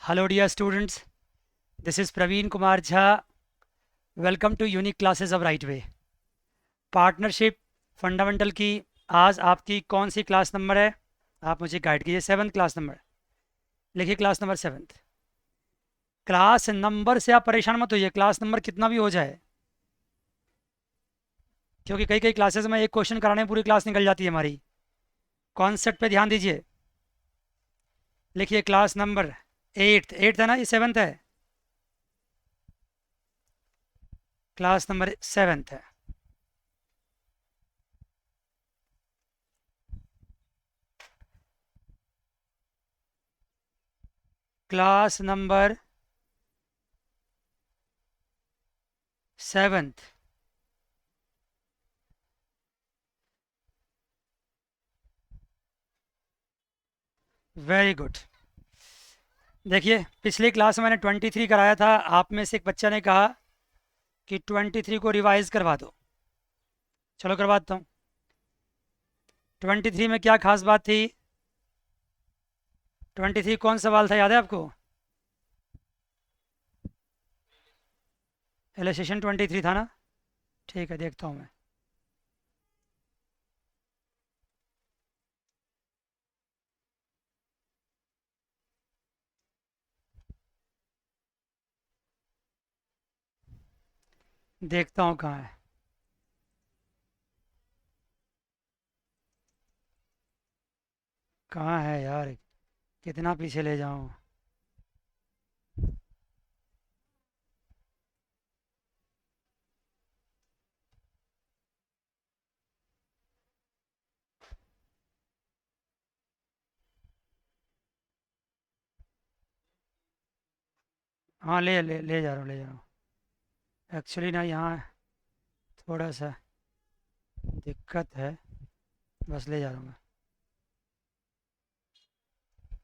Hello dear students, this is Praveen Kumar Jha. Welcome to Unique Classes of Right Way. Partnership fundamental की आज आपकी कौन सी class number है? आप मुझे गाइड कीजिए। 7th क्लास नंबर लिखिए, class number 7th। Class number से आप परेशान मत होइए, क्लास नंबर कितना भी हो जाए, क्योंकि कई कई क्लासेस में एक क्वेश्चन कराने में पूरी क्लास निकल जाती है हमारी। कॉन्सेप्ट पे ध्यान दीजिए। लिखिए क्लास नंबर 8th है ना, ये 7th है। क्लास नंबर 7th है। Class number 7th। Very good. देखिए, पिछली क्लास में मैंने 23 कराया था। आप में से एक बच्चा ने कहा कि 23 को रिवाइज करवा दो। चलो करवाता हूँ। 23 में क्या खास बात थी? 23 कौन सवाल था, याद है आपको? इलस्ट्रेशन 23 था ना? ठीक है, देखता हूँ मैं। देखता हूँ कहाँ है। कहाँ है यार, कितना पीछे ले जाऊँ? हाँ, ले जा रहा हूँ, ले जा रहा हूँ। एक्चुअली ना यहाँ थोड़ा सा दिक्कत है, बस ले जा रहा हूँ मैं,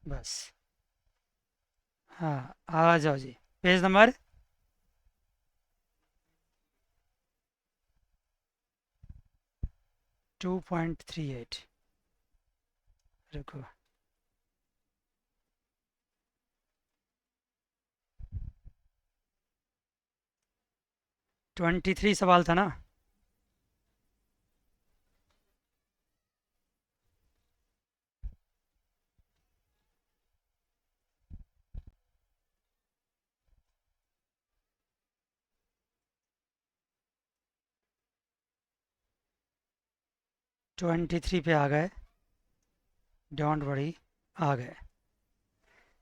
बस। हाँ, आ जाओ जी। Page number 2.38। रुको, 23 सवाल था ना? ट्वेंटी थ्री पे आ गए, डोंट वरी, आ गए।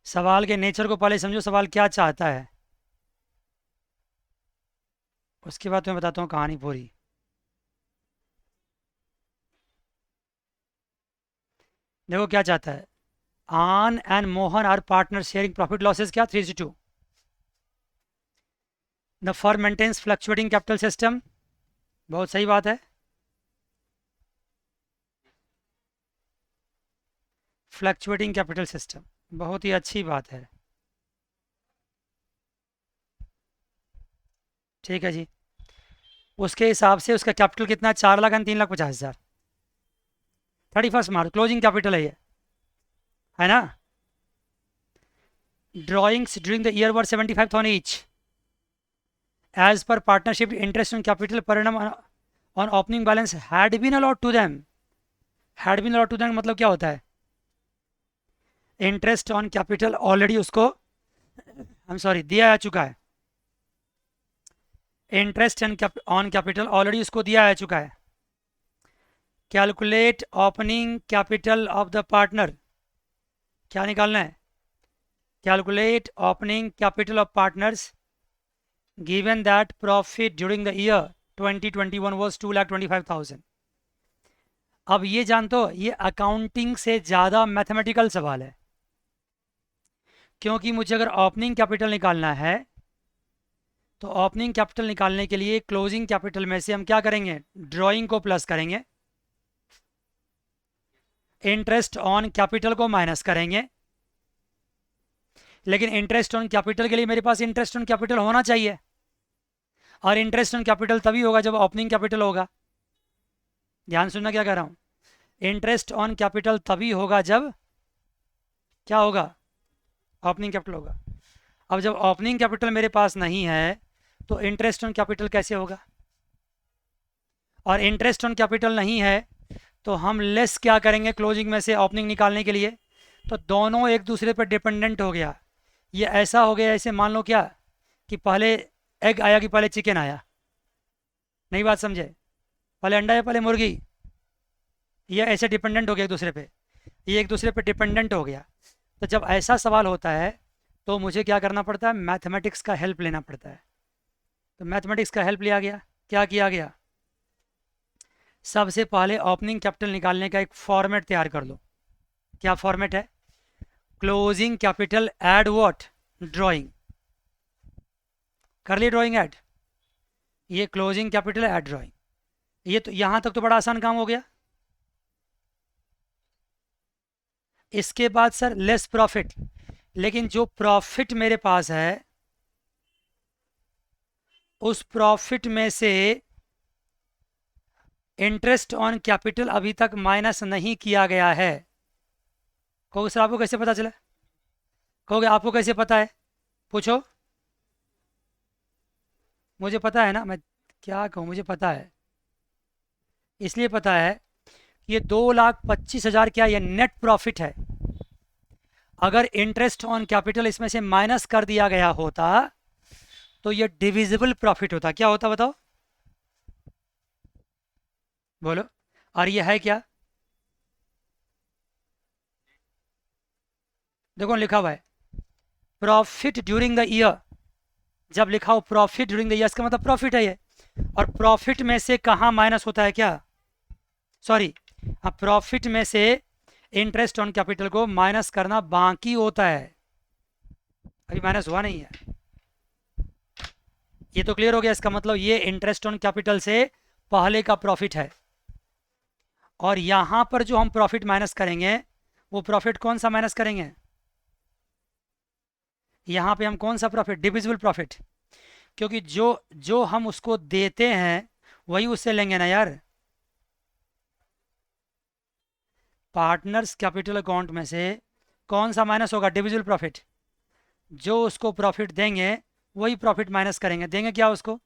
सवाल के नेचर को पहले समझो, सवाल क्या चाहता है, उसके बाद मैं बताता हूँ कहानी पूरी। देखो क्या चाहता है। आन and Mohan are partner sharing profit losses, क्या 3:2। The firm maintains fluctuating capital system, बहुत सही बात है। फ्लक्चुएटिंग कैपिटल सिस्टम बहुत ही अच्छी बात है। ठीक है जी। उसके हिसाब से उसका कैपिटल कितना? 4 lakh and 3,50,000। 31 March closing capital है ये, है ना? Drawings during the year were 75,000 each. As per partnership interest on capital per annum on opening balance had been allot to them. Had been allot to them मतलब क्या होता है? Interest on capital already उसको, I am sorry, दिया आ चुका है। Interest on capital already उसको दिया आ चुका है। Calculate opening capital of the partner, क्या निकालना है? Calculate opening capital of partners given that profit during the year 2021 was 2,25,000। अब ये जान तो, ये अकाउंटिंग से ज़्यादा मैथमेटिकल सवाल है, क्योंकि मुझे अगर ओपनिंग कैपिटल निकालना है तो ओपनिंग कैपिटल निकालने के लिए क्लोजिंग कैपिटल में से हम क्या करेंगे? ड्राइंग को प्लस करेंगे, इंटरेस्ट ऑन कैपिटल को माइनस करेंगे। लेकिन इंटरेस्ट ऑन कैपिटल के लिए मेरे पास इंटरेस्ट ऑन कैपिटल होना चाहिए, और इंटरेस्ट ऑन कैपिटल तभी होगा जब ओपनिंग कैपिटल होगा। ध्यान सुनना क्या कह रहा हूँ। इंटरेस्ट ऑन कैपिटल तभी होगा जब क्या होगा? ओपनिंग कैपिटल होगा। अब जब ओपनिंग कैपिटल मेरे पास नहीं है तो इंटरेस्ट ऑन कैपिटल कैसे होगा, और इंटरेस्ट ऑन कैपिटल नहीं है तो हम लेस क्या करेंगे क्लोजिंग में से ओपनिंग निकालने के लिए, तो दोनों एक दूसरे पर डिपेंडेंट हो गया। ये ऐसा हो गया ऐसे मान लो क्या कि पहले एग आया कि पहले चिकन आया, नहीं बात समझे, पहले अंडा या पहले मुर्गी, ये ऐसे डिपेंडेंट हो गया एक दूसरे पे, ये एक दूसरे पे डिपेंडेंट हो गया। तो जब ऐसा सवाल होता है तो मुझे क्या करना पड़ता है, मैथमेटिक्स का हेल्प लेना पड़ता है। तो मैथमेटिक्स का हेल्प लिया गया, क्या किया गया, सबसे पहले ओपनिंग कैपिटल निकालने का एक फॉर्मेट तैयार कर लो। क्या फॉर्मेट है, closing capital add what, drawing, कर ली ड्राइंग ऐड, ये क्लोजिंग कैपिटल ऐड ड्राइंग, ये तो यहाँ तक तो बड़ा आसान काम हो गया। इसके बाद सर लेस प्रॉफिट, लेकिन जो प्रॉफिट मेरे पास है उस प्रॉफिट में से इंटरेस्ट ऑन कैपिटल अभी तक माइनस नहीं किया गया है। कहोगे सर आपको कैसे पता चला, कहोगे आपको कैसे पता है, पूछो, मुझे पता है ना, मैं क्या कहूँ, मुझे पता है। इसलिए पता है ये 2,25,000 क्या ये नेट प्रॉफिट है। अगर इंटरेस्ट ऑन कैपिटल इसमें से माइनस कर दिया गया होता तो ये डिविजिबल प्रॉफिट होता, क्या होता बताओ, बोलो। और ये है क्या, देखो लिखा हुआ है प्रॉफिट ड्यूरिंग द ईयर, जब लिखा हो प्रॉफिट ड्यूरिंग द ईयर इसका मतलब प्रॉफिट है ये, और प्रॉफिट में से कहाँ माइनस होता है क्या, सॉरी, हाँ प्रॉफिट में से इंटरेस्ट ऑन कैपिटल को माइनस करना बाकी होता है, अभी माइनस हुआ नहीं है। ये तो क्लियर हो गया, इसका मतलब ये इंटरेस्ट ऑन कैपिटल से पहले का प्रॉफिट है। और यहां पर जो हम प्रॉफिट माइनस करेंगे वो प्रॉफिट कौन सा माइनस करेंगे, यहां पे हम कौन सा प्रॉफिट, डिविजिबल प्रॉफिट, क्योंकि जो जो हम उसको देते हैं वही उससे लेंगे ना यार। पार्टनर्स कैपिटल अकाउंट में से कौन सा माइनस होगा, डिविजिबल प्रॉफिट, जो उसको प्रॉफिट देंगे वही प्रॉफिट माइनस करेंगे, देंगे क्या उसको,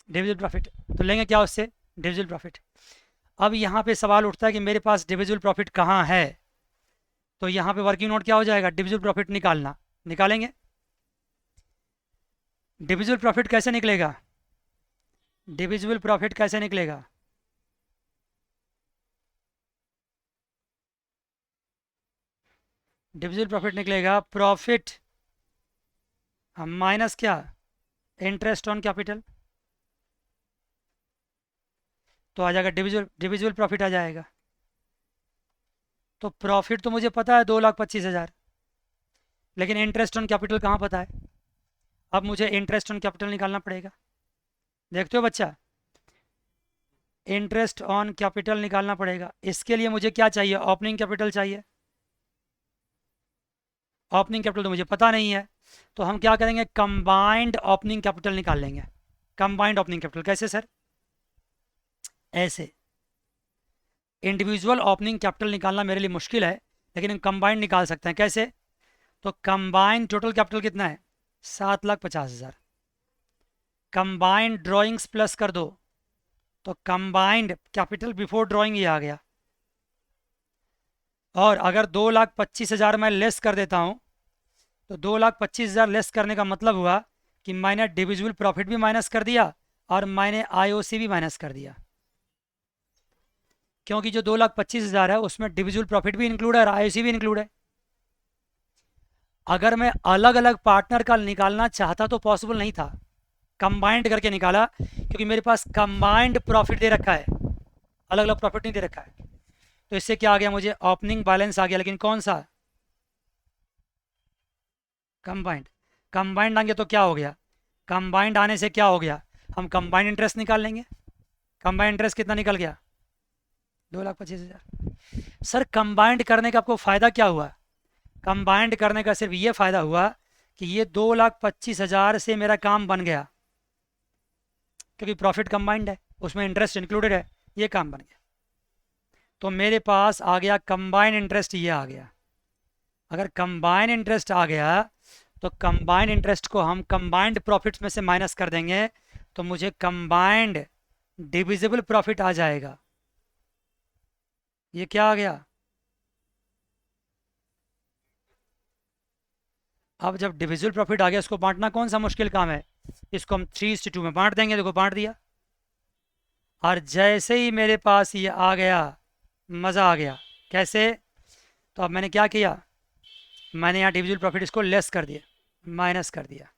डिविजिबल प्रॉफिट, तो लेंगे क्या उससे, डिविजिबल प्रॉफिट। अब यहाँ पे सवाल उठता है कि मेरे पास डिविजिबल प्रॉफिट कहाँ है, तो यहाँ पे वर्किंग नोट क्या हो जाएगा, डिविजिबल प्रॉफिट निकालना, निकालेंगे। डिविजिबल प्रॉफिट कैसे निकलेगा, डिविजिबल प्रॉफिट कैसे निकलेगा, डिविजिबल प्रॉफिट निकलेगा प्रॉफिट माइनस क्या, इंटरेस्ट ऑन कैपिटल, तो आ जाएगा डिविजिबल, डिविजिबल प्रॉफिट आ जाएगा। तो प्रॉफिट तो मुझे पता है 2,25,000, लेकिन इंटरेस्ट ऑन कैपिटल कहाँ पता है, अब मुझे इंटरेस्ट ऑन कैपिटल निकालना पड़ेगा। देखते हो बच्चा, इंटरेस्ट ऑन कैपिटल निकालना पड़ेगा। इसके लिए मुझे क्या चाहिए, ओपनिंग कैपिटल चाहिए, ओपनिंग कैपिटल तो मुझे पता नहीं है, तो हम क्या करेंगे, कंबाइंड ओपनिंग कैपिटल निकाल लेंगे। कंबाइंड ओपनिंग कैपिटल कैसे सर, ऐसे, इंडिविजुअल ओपनिंग कैपिटल निकालना मेरे लिए मुश्किल है, लेकिन हम कंबाइंड निकाल सकते हैं। कैसे, तो कंबाइंड टोटल कैपिटल कितना है, 7,50,000, कंबाइंड ड्राइंग्स प्लस कर दो तो कंबाइंड कैपिटल बिफोर ड्राइंग ये आ गया। और अगर 2,25,000 मैं लेस कर देता हूँ तो 2,25,000 लेस करने का मतलब हुआ कि मैंने डिविजिबल प्रॉफिट भी माइनस कर दिया और मैंने आईओसी भी माइनस कर दिया, क्योंकि जो 2,25,000 है उसमें डिविजिबल प्रॉफिट भी इंक्लूड है और आईओसी भी इंक्लूड है। अगर मैं अलग अलग पार्टनर का निकालना चाहता तो पॉसिबल नहीं था, कंबाइंड करके निकाला, क्योंकि मेरे पास कंबाइंड प्रॉफिट दे रखा है, अलग अलग प्रॉफिट नहीं दे रखा है। तो इससे क्या आ गया, मुझे ओपनिंग बैलेंस आ गया, लेकिन कौन सा, कंबाइंड। कंबाइंड आएंगे तो क्या हो गया, कंबाइंड आने से क्या हो गया, हम कंबाइंड इंटरेस्ट निकाल लेंगे। कंबाइंड इंटरेस्ट कितना निकल गया, 2,25,000। सर कंबाइंड करने का आपको फ़ायदा क्या हुआ, कंबाइंड करने का सिर्फ ये फ़ायदा हुआ कि ये 2,25,000 से मेरा काम बन गया, क्योंकि प्रॉफिट कंबाइंड है, उसमें इंटरेस्ट इंक्लूडेड है, ये काम बन गया। तो मेरे पास आ गया कंबाइंड इंटरेस्ट, ये आ गया। अगर कंबाइन इंटरेस्ट आ गया तो कंबाइंड इंटरेस्ट को हम कंबाइंड प्रॉफिट्स में से माइनस कर देंगे, तो मुझे कंबाइंड डिविजिबल प्रॉफिट आ जाएगा। ये क्या आ गया? अब जब डिविजिबल प्रॉफिट आ गया, उसको बांटना कौन सा मुश्किल काम है? इसको हम 3:2 में बांट देंगे। देखो बांट दिया। और जैसे ही मेरे पास ये आ गया, मज़ा आ गया। कैसे? तो अब मैंने क्या किया, मैंने यहाँ डिविजिबल प्रॉफिट इसको लेस कर दिया, माइनस कर दिया।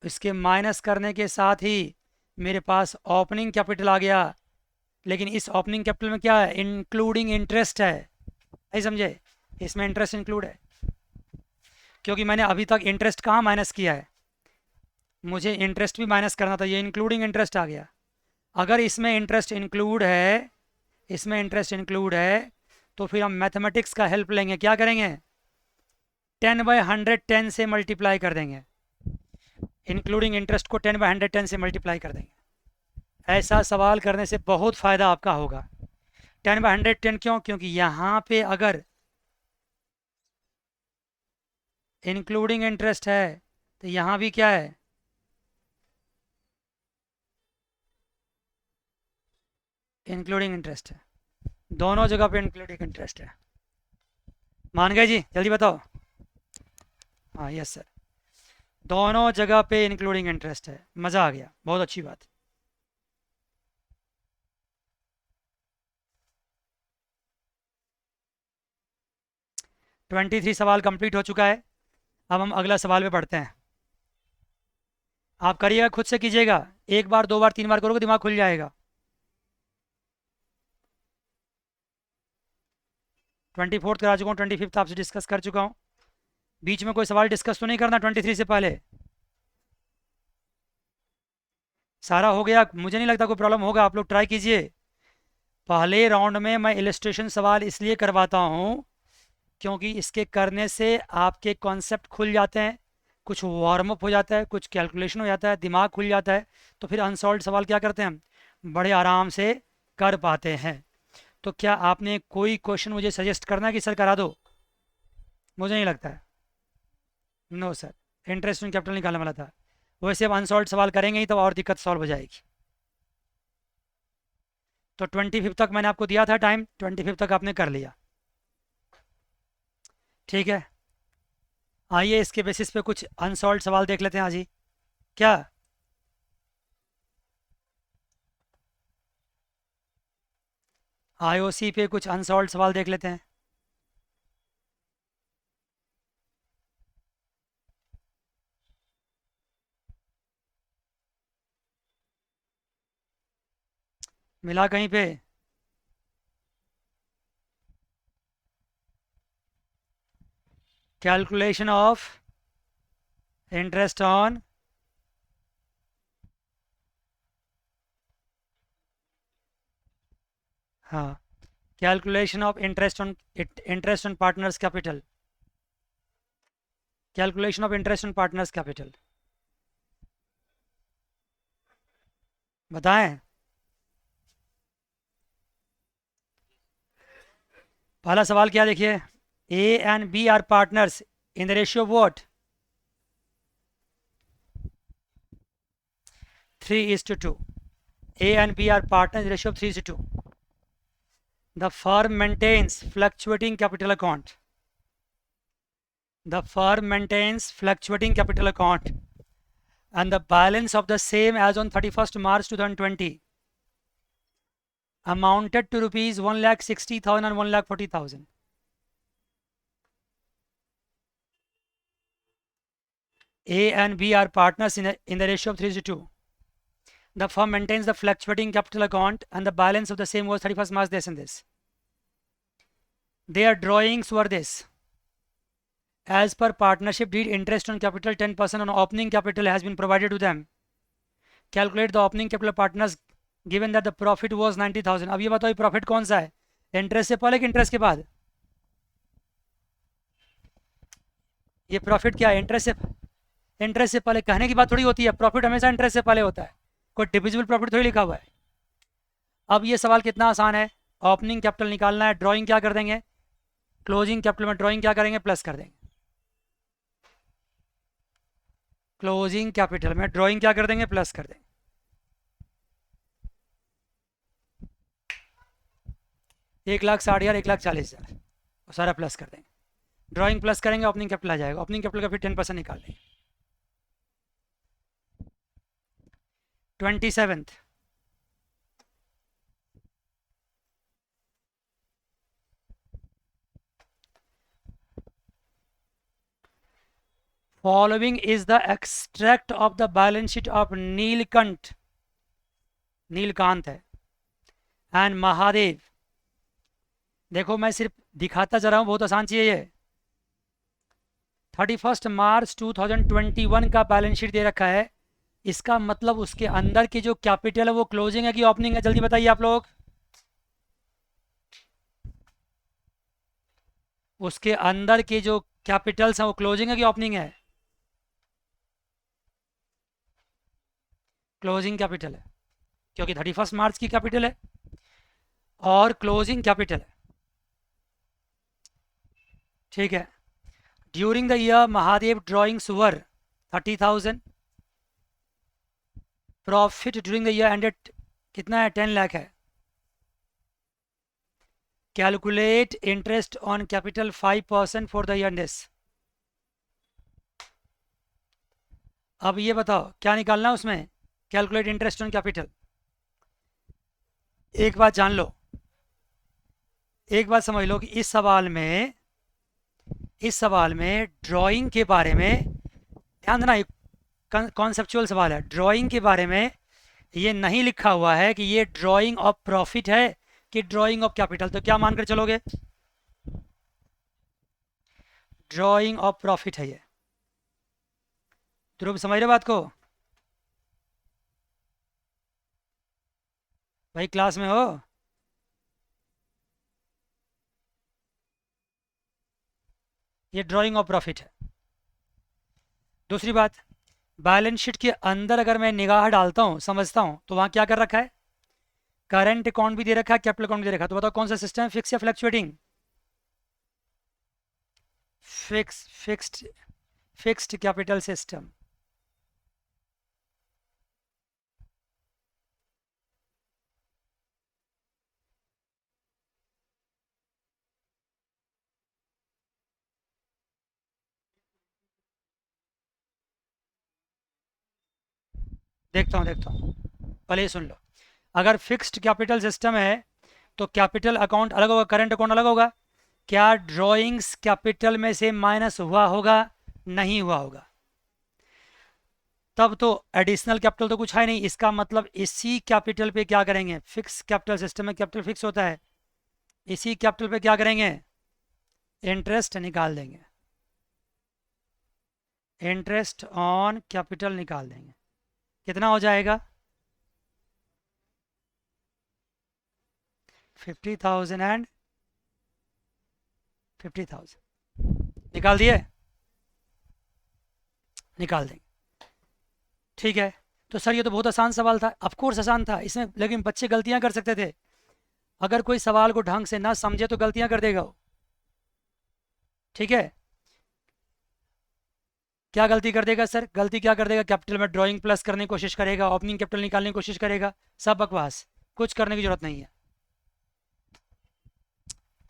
इसके माइनस करने के साथ ही मेरे पास ओपनिंग कैपिटल आ गया। लेकिन इस ओपनिंग कैपिटल में क्या है? इंक्लूडिंग इंटरेस्ट है। नहीं समझे? इसमें इंटरेस्ट इंक्लूड है, क्योंकि मैंने अभी तक इंटरेस्ट कहाँ माइनस किया है, मुझे इंटरेस्ट भी माइनस करना था। ये इंक्लूडिंग इंटरेस्ट आ गया। अगर इसमें इंटरेस्ट इंक्लूड है, इसमें इंटरेस्ट इंक्लूड है, तो फिर हम मैथमेटिक्स का हेल्प लेंगे। क्या करेंगे? 10/110 से मल्टीप्लाई कर देंगे। इंक्लूडिंग इंटरेस्ट को 10/110 से मल्टीप्लाई कर देंगे। ऐसा सवाल करने से बहुत फ़ायदा आपका होगा। 10/110 क्यों? क्योंकि यहाँ पे अगर इंक्लूडिंग इंटरेस्ट है तो यहाँ भी क्या है? इंक्लूडिंग इंटरेस्ट है। दोनों जगह पे इंक्लूडिंग इंटरेस्ट है। मान गए जी? जल्दी बताओ। हाँ यस सर, दोनों जगह पे इंक्लूडिंग इंटरेस्ट है। मज़ा आ गया, बहुत अच्छी बात। ट्वेंटी 23 सवाल कंप्लीट हो चुका है। अब हम अगला सवाल पे पढ़ते हैं। आप करिएगा, खुद से कीजिएगा। एक बार, दो बार, तीन बार करोगे दिमाग खुल जाएगा। 24th करा चुका हूँ, 25th आपसे डिस्कस कर चुका हूँ। बीच में कोई सवाल डिस्कस तो नहीं करना 23 से पहले। सारा हो गया, मुझे नहीं लगता कोई प्रॉब्लम होगा। आप लोग ट्राई कीजिए। पहले राउंड में मैं इलस्ट्रेशन सवाल इसलिए करवाता हूँ क्योंकि इसके करने से आपके कॉन्सेप्ट खुल जाते हैं, कुछ वार्म अप हो जाता है, कुछ कैलकुलेशन हो जाता है, दिमाग खुल जाता है। तो फिर अनसॉल्व सवाल क्या करते हैं हम, बड़े आराम से कर पाते हैं। तो क्या आपने कोई क्वेश्चन मुझे सजेस्ट करना है कि सर करा दो? मुझे नहीं लगता है। No sir, interest in capital निकालने वाला था। वैसे अब अनसॉल्व सवाल करेंगे ही तो और दिक्कत सॉल्व हो जाएगी। तो 25 तक मैंने आपको दिया था टाइम, 25 तक आपने कर लिया। ठीक है, आइए इसके बेसिस पे कुछ अनसॉल्व सवाल देख लेते हैं आज ही। क्या आईओसी पे कुछ अनसॉल्व सवाल देख लेते हैं। मिला कहीं पे? कैलकुलेशन ऑफ इंटरेस्ट ऑन हाँ, calculation of interest on partners capital. Calculation of interest on partners capital बताएं। पहला सवाल क्या, देखिए। A and B are partners in the ratio of what? 3:2। A and B are partners in ratio of 3:2. The firm maintains fluctuating capital account. The firm maintains fluctuating capital account and the balance of the same as on 31st March 2020 amounted to rupees 1,60,000 and 1,40,000. A and B are partners in the ratio of 3:2. The firm maintains the fluctuating capital account and the balance of the same was 31st March this and this. Their drawings were this. As per partnership deed, interest on capital 10% on opening capital has been provided to them. Calculate the opening capital of partners given that the profit was 90,000. अब ये बताओ ये profit कौन सा है, interest से पहले कि इंटरेस्ट के बाद? ये प्रॉफिट क्या है? इंटरेस्ट से पहले कहने की बात थोड़ी होती है। प्रॉफिट हमेशा इंटरेस्ट से पहले होता है, कोई डिविजिबल प्रॉफिट थोड़ी लिखा हुआ है। अब ये सवाल कितना आसान है। ओपनिंग कैपिटल निकालना है, ड्राइंग क्या कर देंगे, क्लोजिंग कैपिटल में ड्राइंग क्या करेंगे, प्लस कर देंगे। क्लोजिंग कैपिटल में ड्राइंग क्या कर देंगे, प्लस कर देंगे। 1,60,000 1,40,000 सारा प्लस कर देंगे। ड्राइंग प्लस करेंगे, ओपनिंग कैपिटल आ जाएगा। ओपनिंग कैपिटल का फिर 10% निकाल देंगे। 27th, following is the extract of the balance sheet of Neelkanth, Nilkanth है, एंड महादेव। देखो मैं सिर्फ दिखाता जा रहा हूँ, बहुत आसान चीज़ है ये। 31 मार्च 2021 का बैलेंस शीट दे रखा है। इसका मतलब उसके अंदर की जो कैपिटल है वो क्लोजिंग है कि ओपनिंग है, जल्दी बताइए आप लोग। उसके अंदर के जो कैपिटल्स हैं वो क्लोजिंग है कि ओपनिंग है? क्लोजिंग कैपिटल है, क्योंकि 31 मार्च की कैपिटल है और क्लोजिंग कैपिटल है। ठीक है। During the year Mahadev drawings were 30,000। Profit during the year ended कितना है, 10 लाख है। Calculate interest on capital 5% for the year this. अब ये बताओ क्या निकालना है उसमें, कैलकुलेट इंटरेस्ट ऑन कैपिटल। एक बात जान लो, एक बात समझ लो कि इस सवाल में ड्राइंग के बारे में ध्यान देना, कॉन्सेप्चुअल सवाल है। ड्राइंग के बारे में ये नहीं लिखा हुआ है कि ये ड्राइंग ऑफ प्रॉफिट है कि ड्राइंग ऑफ कैपिटल। तो क्या मानकर चलोगे, ड्राइंग ऑफ प्रॉफिट है ये। ध्रुव समझ रहे बात को? भाई क्लास में हो? ये ड्राइंग ऑफ प्रॉफिट है। दूसरी बात, बैलेंस शीट के अंदर अगर मैं निगाह डालता हूँ, समझता हूँ, तो वहाँ क्या कर रखा है, करंट अकाउंट भी दे रखा है, कैपिटल अकाउंट भी दे रखा है। तो बताओ कौन सा सिस्टम है, फिक्स या फ्लक्चुएटिंग? Fixed capital system. देखता हूँ पहले ही सुन लो। अगर फिक्स्ड कैपिटल सिस्टम है तो कैपिटल अकाउंट अलग होगा, करंट अकाउंट अलग होगा। क्या ड्राइंग्स कैपिटल में से माइनस हुआ होगा? नहीं हुआ होगा। तब तो एडिशनल कैपिटल तो कुछ है नहीं। इसका मतलब इसी कैपिटल पे क्या करेंगे, फिक्स कैपिटल सिस्टम में कैपिटल फिक्स होता है, इसी कैपिटल पे क्या करेंगे, इंटरेस्ट निकाल देंगे। इंटरेस्ट ऑन कैपिटल निकाल देंगे। कितना हो जाएगा, 50,000 एंड 50,000 निकाल दिए, निकाल देंगे। ठीक है। तो सर ये तो बहुत आसान सवाल था। ऑफ कोर्स आसान था इसमें, लेकिन बच्चे गलतियां कर सकते थे। अगर कोई सवाल को ढंग से ना समझे तो गलतियां कर देगा वो। ठीक है। क्या गलती कर देगा सर, गलती क्या कर देगा, कैपिटल में ड्राइंग प्लस करने की कोशिश करेगा, ओपनिंग कैपिटल निकालने की कोशिश करेगा। सब बकवास, कुछ करने की जरूरत नहीं है।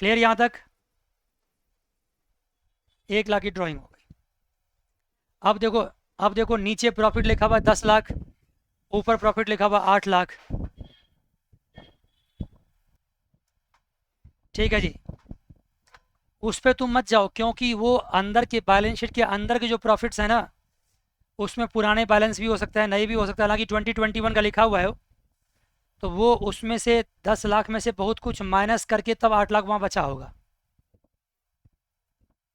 क्लियर यहां तक? 1 लाख की ड्राइंग हो गई। अब देखो नीचे प्रॉफिट लिखा हुआ 10 लाख, ऊपर प्रॉफिट लिखा हुआ 8 लाख। ठीक है जी। उस पर तुम मत जाओ, क्योंकि वो अंदर के बैलेंस शीट के अंदर के जो प्रॉफिट्स है ना, उसमें पुराने बैलेंस भी हो सकता है, नए भी हो सकता है। हालांकि 2021 का लिखा हुआ है, तो वो उसमें से 10 लाख में से बहुत कुछ माइनस करके तब 8 लाख वहाँ बचा होगा।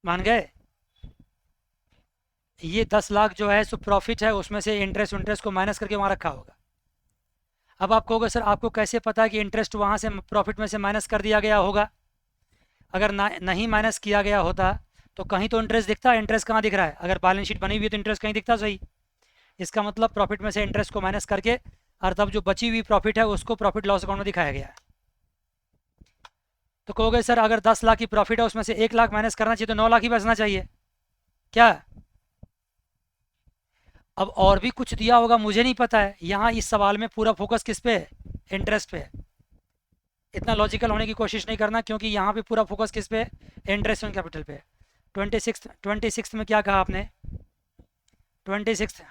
मान गए? ये 10 लाख जो है सो प्रॉफिट है, उसमें से इंटरेस्ट को माइनस करके वहाँ रखा होगा। अब आप कहोगे सर आपको कैसे पता है कि इंटरेस्ट वहाँ से प्रॉफिट में से माइनस कर दिया गया होगा? अगर नहीं माइनस किया गया होता तो कहीं तो इंटरेस्ट दिखता है। इंटरेस्ट कहाँ दिख रहा है? अगर बैलेंस शीट बनी हुई है तो इंटरेस्ट कहीं दिखता सही। इसका मतलब प्रॉफिट में से इंटरेस्ट को माइनस करके और तब जो बची हुई प्रॉफिट है उसको प्रॉफिट लॉस अकाउंट में दिखाया गया है। तो कहोगे सर अगर 10 लाख की प्रॉफिट है उसमें से 1 लाख माइनस करना चाहिए तो 9 लाख ही बचना चाहिए क्या? अब और भी कुछ दिया होगा मुझे नहीं पता है। यहाँ इस सवाल में पूरा फोकस किस पे है? इंटरेस्ट पे है। इतना लॉजिकल होने की कोशिश नहीं करना क्योंकि यहाँ पे पूरा फोकस किस पे है? इंटरेस्ट ऑन कैपिटल पे है। 26 में क्या कहा आपने? 26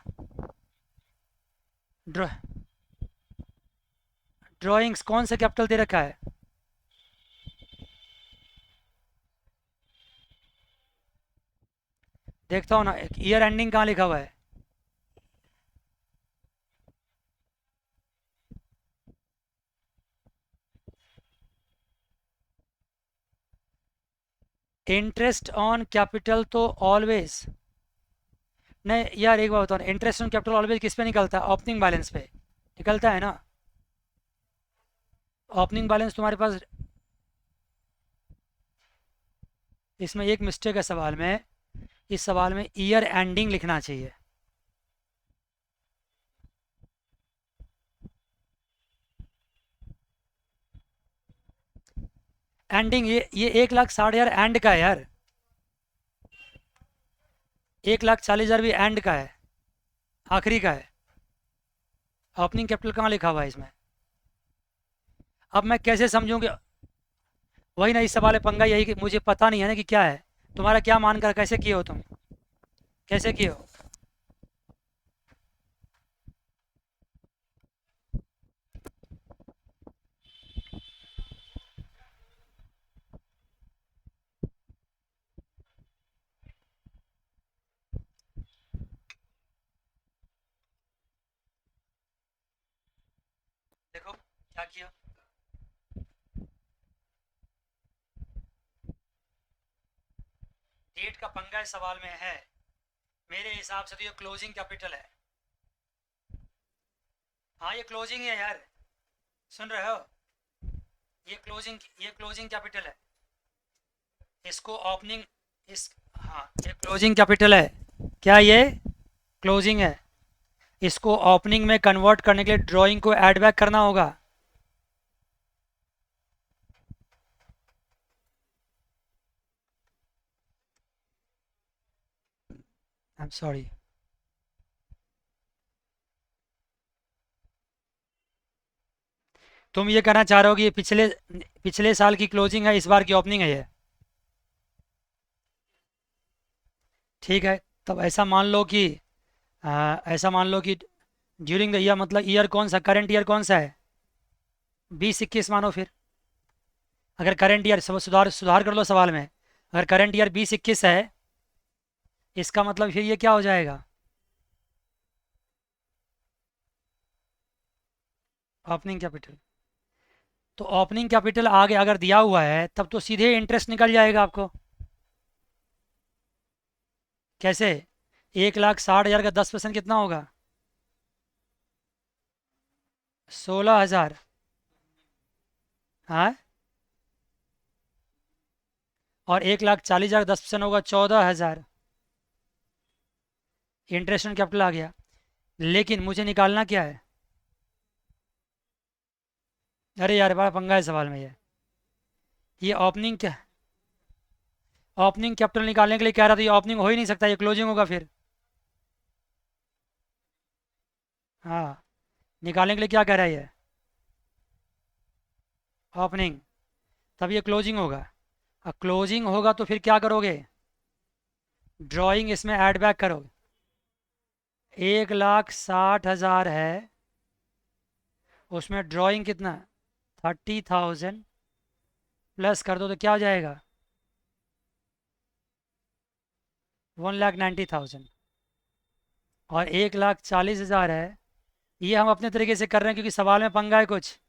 ड्रॉ ड्रॉइंग्स कौन सा कैपिटल दे रखा है? देखता हूँ ना, ईयर एंडिंग कहाँ लिखा हुआ है? इंटरेस्ट ऑन कैपिटल तो ऑलवेज नहीं यार, एक बात बताओ ना, इंटरेस्ट ऑन कैपिटल ऑलवेज किस पे निकलता है? ओपनिंग बैलेंस पे निकलता है ना। ओपनिंग बैलेंस तुम्हारे पास, इसमें एक मिस्टेक है सवाल में। इस सवाल में ईयर एंडिंग लिखना चाहिए। एंडिंग ये 1,60,000 एंड का है यार। 1,40,000 भी एंड का है, आखिरी का है। ओपनिंग कैपिटल कहाँ लिखा हुआ है इसमें? अब मैं कैसे समझूं कि वही ना, इस सवाल में पंगा यही कि मुझे पता नहीं है ना कि क्या है। तुम्हारा क्या मान कर कैसे किए हो तुम? कैसे किए हो? देखो क्या किया। डेट का पंगा इस सवाल में है। मेरे हिसाब से तो ये क्लोजिंग कैपिटल है। हाँ ये क्लोजिंग है यार, सुन रहे हो? ये क्लोजिंग कैपिटल है। इसको ओपनिंग, इस हाँ ये क्लोजिंग कैपिटल है। क्या ये क्लोजिंग है? इसको ओपनिंग में कन्वर्ट करने के लिए ड्राइंग को ऐड बैक करना होगा। I am sorry. तुम ये कहना चाह रहे हो कि ये पिछले पिछले साल की क्लोजिंग है, इस बार की ओपनिंग है ये? ठीक है, तब ऐसा मान लो कि ऐसा मान लो कि ड्यूरिंग द ईयर, मतलब ईयर कौन सा, करंट ईयर कौन सा है? 2021 मानो फिर। अगर करंट ईयर, सब सुधार सुधार कर लो सवाल में। अगर करंट ईयर 2021 है, इसका मतलब फिर ये क्या हो जाएगा? Opening capital. तो ओपनिंग कैपिटल आगे अगर दिया हुआ है तब तो सीधे इंटरेस्ट निकल जाएगा आपको। कैसे? 1,60,000 का 10% कितना होगा? 16,000। हाँ, और 1,40,000 का 10% होगा 14,000। इंटरेस्ट ऑन कैपिटल आ गया। लेकिन मुझे निकालना क्या है? अरे यार बड़ा पंगा है सवाल में ये ओपनिंग क्या, ओपनिंग कैपिटल निकालने के लिए कह रहा था, ये ओपनिंग हो ही नहीं सकता, ये क्लोजिंग होगा फिर। हाँ, निकालने के लिए क्या कह रहा है ये? ओपनिंग, तब ये क्लोजिंग होगा। अब क्लोजिंग होगा तो फिर क्या करोगे? ड्राइंग इसमें ऐड बैक करोगे। 1,60,000 है, उसमें ड्राइंग कितना? 30,000 प्लस कर दो तो क्या हो जाएगा? 1,90,000। और 1,40,000 है। ये हम अपने तरीके से कर रहे हैं क्योंकि सवाल में पंगा है कुछ।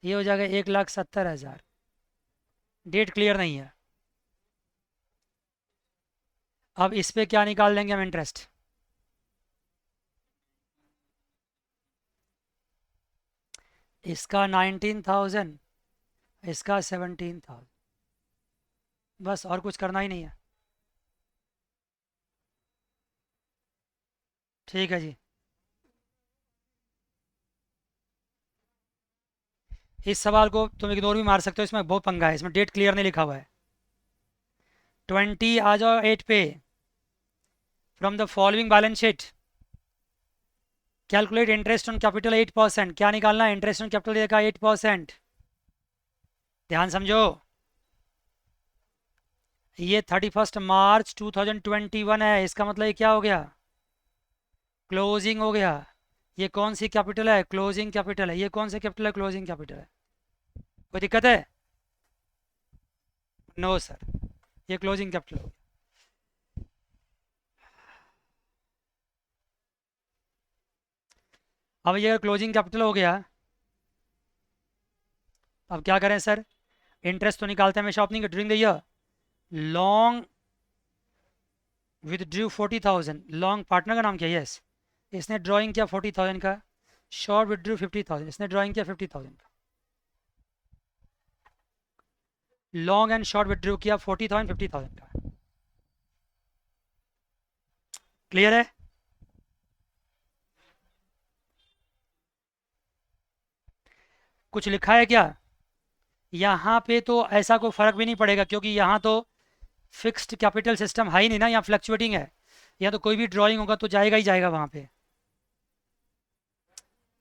ये हो जाएगा 1,70,000। डेट क्लियर नहीं है। अब इस पे क्या निकाल देंगे हम? इंटरेस्ट। इसका 19,000, इसका 17,000। बस और कुछ करना ही नहीं है। ठीक है जी। इस सवाल को तुम इग्नोर भी मार सकते हो, इसमें बहुत पंगा है, इसमें डेट क्लियर नहीं लिखा हुआ है। 20 आ जाओ 8 पे। From the following balance sheet calculate interest on capital 8%। क्या निकालना है? इंटरेस्ट ऑन कैपिटल देगा 8%। ध्यान समझो, ये 31 मार्च 2021 है, इसका मतलब ये क्या हो गया? क्लोजिंग हो गया। ये कौन सी कैपिटल है? क्लोजिंग कैपिटल है। ये कौन सी कैपिटल है? क्लोजिंग कैपिटल है। कोई दिक्कत है? नो सर, ये क्लोजिंग कैपिटल हो गया। अब ये अगर क्लोजिंग कैपिटल हो गया, अब क्या करें सर? इंटरेस्ट तो निकालते हैं हमेशा opening during the year. Long withdrew 40,000। Long partner का नाम क्या? यस, इसने ड्राइंग किया 40,000 का। शॉर्ट विदड्रू 50,000, इसने ड्राइंग किया 50,000 का। लॉन्ग एंड शॉर्ट विदड्रू किया 40,000 50,000 का। क्लियर है? कुछ लिखा है क्या यहाँ पे? तो ऐसा कोई फर्क भी नहीं पड़ेगा, क्योंकि यहाँ तो फिक्स्ड कैपिटल सिस्टम है ही नहीं ना, यहाँ फ्लक्चुएटिंग है। यहाँ तो कोई भी ड्राइंग होगा तो जाएगा ही जाएगा वहाँ पे।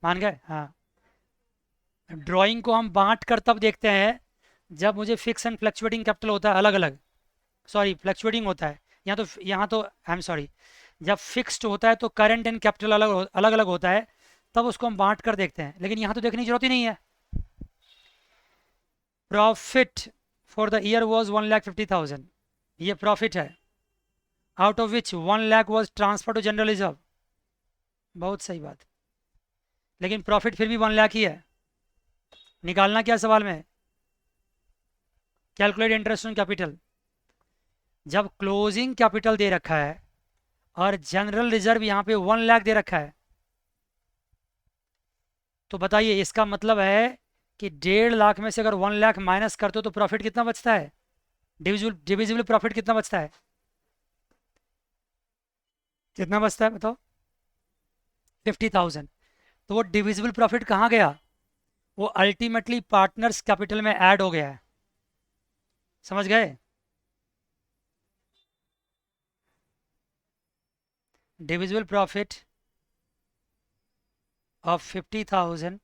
मान गए? हाँ। ड्राइंग को हम बांट कर तब देखते हैं जब मुझे फिक्स एंड फ्लक्चुएटिंग कैपिटल होता है अलग अलग। सॉरी, फ्लक्चुएटिंग होता है। यहाँ तो आई एम सॉरी, जब फिक्स्ड होता है तो करंट एंड कैपिटल अलग अलग अलग होता है, तब उसको हम बांट कर देखते हैं। लेकिन यहाँ तो देखने की जरूरत ही नहीं है। Profit for the year was 1,50,000, ये प्रॉफिट है। Out of which 1,00,000 was transfer to general reserve. बहुत सही बात। लेकिन प्रॉफिट फिर भी 1,00,000 ही है। निकालना क्या सवाल में? Calculate interest on capital. जब क्लोजिंग कैपिटल दे रखा है और जनरल रिजर्व यहाँ पे 1,00,000 दे रखा है, तो बताइए इसका मतलब है कि 1,50,000 में से अगर 1,00,000 माइनस करते हो तो प्रॉफिट कितना बचता है? डिविजिबल प्रॉफिट कितना बचता है? कितना बचता है बताओ? 50,000। तो वो डिविजिबल प्रॉफिट कहाँ गया? वो अल्टीमेटली पार्टनर्स कैपिटल में ऐड हो गया है। समझ गए? Divisible profit of 50,000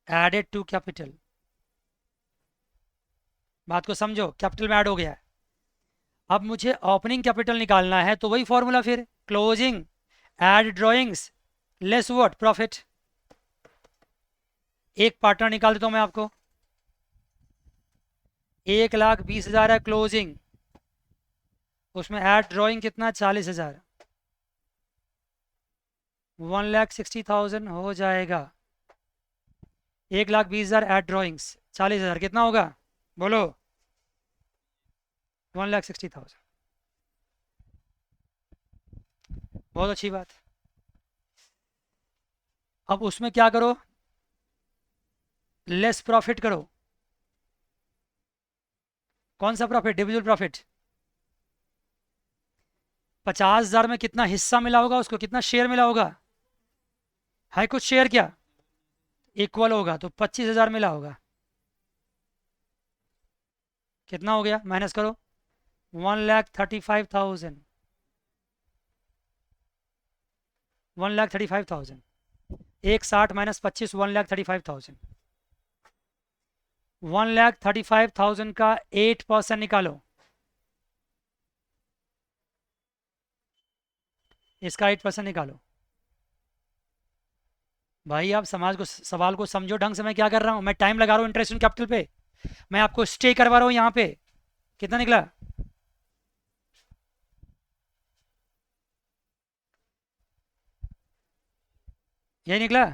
added to capital. बात को समझो, कैपिटल में ऐड हो गया है। अब मुझे ओपनिंग कैपिटल निकालना है, तो वही फॉर्मूला फिर, closing add drawings less what? Profit. एक पार्टनर निकाल देता हूं मैं आपको। 1,20,000 है क्लोजिंग, उसमें एड ड्रॉइंग कितना? 40,000। 1,60,000 हो जाएगा। 1,20,000 एड ड्रॉइंग्स 40,000 कितना होगा? बोलो। 1,60,000। बहुत अच्छी बात। अब उसमें क्या करो? लेस प्रॉफिट करो। कौन सा प्रॉफिट? Divisible profit. 50,000 में कितना हिस्सा मिला होगा उसको? कितना शेयर मिला होगा? है कुछ शेयर क्या? इक्वल होगा तो 25,000 मिला होगा। कितना हो गया? माइनस करो। 1,35,000। 1,35,000। 1,60 माइनस 25, 1,35,000। 1,35,000 का 8% निकालो। इसका 8% निकालो। भाई आप समाज को, सवाल को समझो ढंग से। मैं क्या कर रहा हूँ? मैं टाइम लगा रहा हूँ इंटरेस्ट इन कैपिटल पे। मैं आपको स्टे करवा रहा हूँ यहाँ पे। कितना निकला? यही निकला।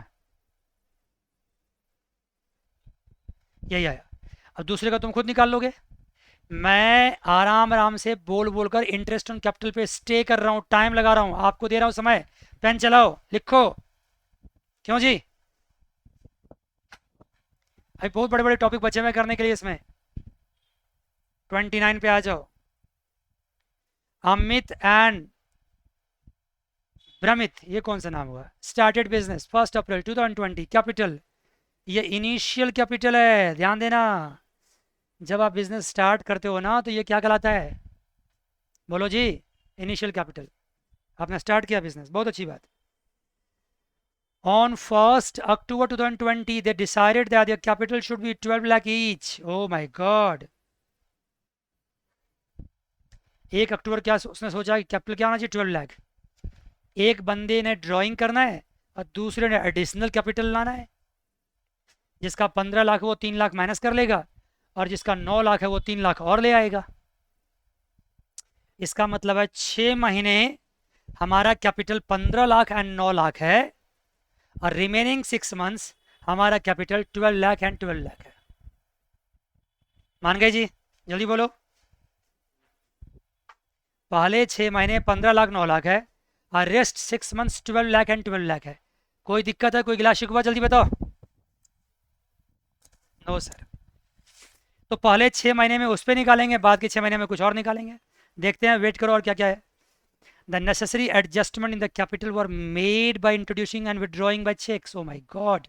यही आया। अब दूसरे का तुम खुद निकाल लोगे। मैं आराम आराम से बोल बोल कर इंटरेस्ट ऑन कैपिटल पे स्टे कर रहा हूँ, टाइम लगा रहा हूँ, आपको दे रहा हूँ समय। पेन चलाओ, लिखो। क्यों जी? भाई बहुत बड़े बड़े टॉपिक बचे हुए करने के लिए इसमें। 29 पे आ जाओ। अमित एंड भ्रमित, ये कौन सा नाम हुआ? स्टार्टेड बिजनेस 1 अप्रैल 2020। कैपिटल ये इनिशियल कैपिटल है, ध्यान देना। जब आप बिजनेस स्टार्ट करते हो ना तो ये क्या कहलाता है? बोलो जी। Initial capital. आपने स्टार्ट किया बिजनेस, बहुत अच्छी बात। On 1st October 2020, they decided that their capital should be 12 lakh each. Oh my God. 1 अक्टूबर क्या उसने सोचा कि कैपिटल क्या होना चाहिए? 12 लाख। एक बंदे ने ड्राइंग करना है और दूसरे ने एडिशनल कैपिटल लाना है। जिसका 15 लाख है वो 3 लाख माइनस कर लेगा, और जिसका 9 लाख है वो 3 लाख और ले आएगा। इसका मतलब है 6 महीने हमारा कैपिटल 15 लाख एंड 9 लाख है, और रिमेनिंग 6 मंथ्स हमारा कैपिटल 12 लाख एंड 12 लाख है। मान गए जी? जल्दी बोलो। पहले 6 महीने 15 लाख 9 लाख है, और rest 6 months 12 lakh and 12 lakh है। कोई दिक्कत है? कोई गिला शिकवा? जल्दी बताओ। No sir. तो पहले 6 महीने में उस पर निकालेंगे, बाद के 6 महीने में कुछ और निकालेंगे। देखते हैं, वेट करो। और क्या क्या है? The necessary adjustment in the capital were made by introducing and withdrawing by checks. Oh my God.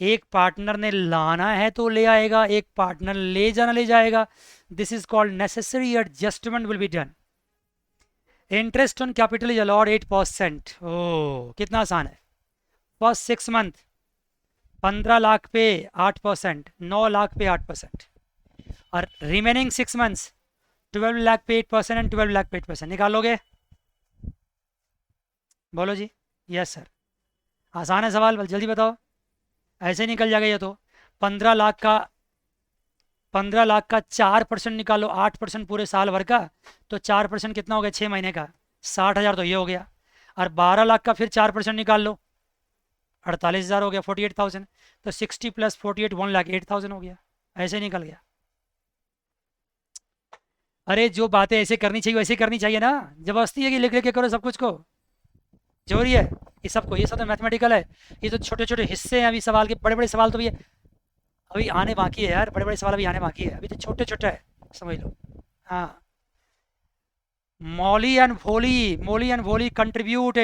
एक पार्टनर ने लाना है तो ले आएगा, एक पार्टनर ले जाना ले जाएगा। This is called necessary adjustment will be done. Interest on capital is allowed 8%। ओ कितना आसान है। फर्स्ट 6 मंथ 15 लाख पे 8%, 9 लाख पे 8%, और रिमेनिंग 6 मंथ्स 12 लाख पे 8% एंड 12 लाख पे 8%। निकालोगे? बोलो जी। Yes sir. आसान है सवाल, बल जल्दी बताओ। ऐसे निकल जाएगा ये तो। 15 लाख का 4% निकालो, 8% पूरे साल भर का, तो 4% कितना हो गया 6 महीने का? 60,000 तो ये हो गया। और 12 लाख का फिर 4% निकाल लो, 48,000 हो गया, 48,000। तो 60 + 48 1 लाख 8,000 हो गया। ऐसे निकल गया। अरे जो बातें ऐसे करनी चाहिए वैसे करनी चाहिए ना। जबरदस्ती है कि लिख लिख के करो सब कुछ को। जोरी है ये सबको, ये सब तो मैथमेटिकल है। ये तो छोटे छोटे हिस्से हैं अभी सवाल के। बड़े बड़े सवाल तो भी अभी आने बाकी है यार। बड़े बड़े सवाल अभी आने बाकी है, अभी तो छोटे छोटे है, समझ लो। हाँ। मोली एंड वोली contribute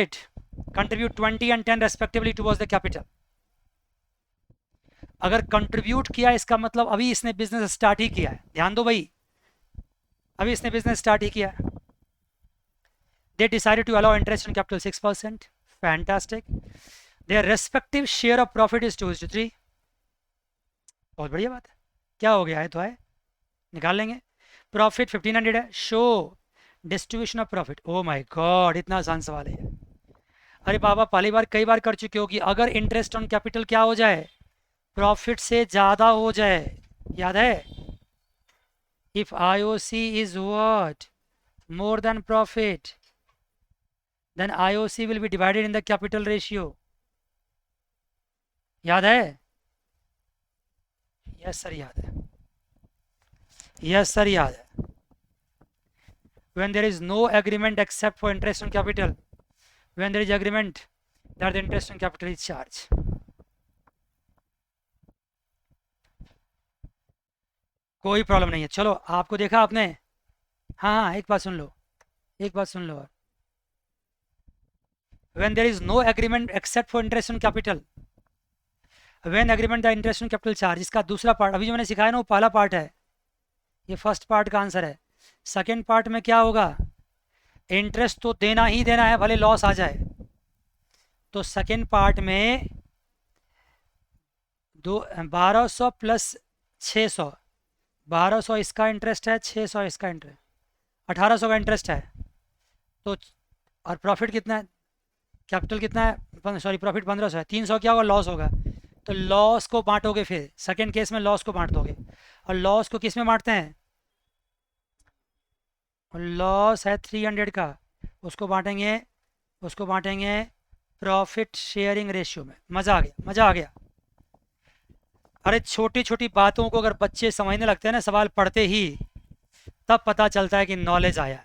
20 and 10 respectively towards the capital. अगर कंट्रीब्यूट किया इसका मतलब अभी इसने बिजनेस स्टार्ट ही किया है। ध्यान दो भाई, अभी इसने बिजनेस स्टार्ट ही किया है। They decided to allow interest on capital 6%. Fantastic. Their respective share of profit is 2:3. बहुत बढ़िया बात है। क्या हो गया है? तो है, निकाल लेंगे। प्रॉफिट 1500 है। Show distribution of profit. O my God, इतना आसान सवाल है। अरे बाबा, पहली बार कई बार कर चुके हो कि अगर इंटरेस्ट ऑन कैपिटल क्या हो जाए? प्रॉफिट से ज़्यादा हो जाए। याद है? If IOC is what? More than profit, then IOC will be divided in the capital ratio. याद है? यस सर याद है। यस सर याद है। when there is no agreement except for interest on capital, when there is agreement that the interest on capital is charged. कोई problem नहीं है। चलो, आपको देखा आपने? हाँ हाँ, एक बात सुन लो, एक बात सुन लो। when there is no agreement except for interest on capital, when agreement the interest on capital charge, इसका दूसरा पार्ट अभी जो मैंने सिखाया ना वो पहला पार्ट है, ये फर्स्ट पार्ट का आंसर है। सेकेंड पार्ट में क्या होगा? इंटरेस्ट तो देना ही देना है, भले लॉस आ जाए। तो सेकेंड पार्ट में 1200 + 600, 1200 इसका इंटरेस्ट है, 600 इसका इंटरेस्ट, 1800 का इंटरेस्ट है। तो और प्रॉफिट कितना है? कैपिटल कितना है? सॉरी, प्रॉफिट 1500 है। 300 क्या होगा? लॉस होगा। तो लॉस को बांटोगे, फिर सेकेंड केस में लॉस को बांट दोगे। और लॉस को किस में बांटते हैं? लॉस है 300 का, उसको बांटेंगे प्रॉफिट शेयरिंग रेशियो में। मज़ा आ गया, मज़ा आ गया। अरे छोटी छोटी बातों को अगर बच्चे समझने लगते हैं ना सवाल पढ़ते ही, तब पता चलता है कि नॉलेज आया।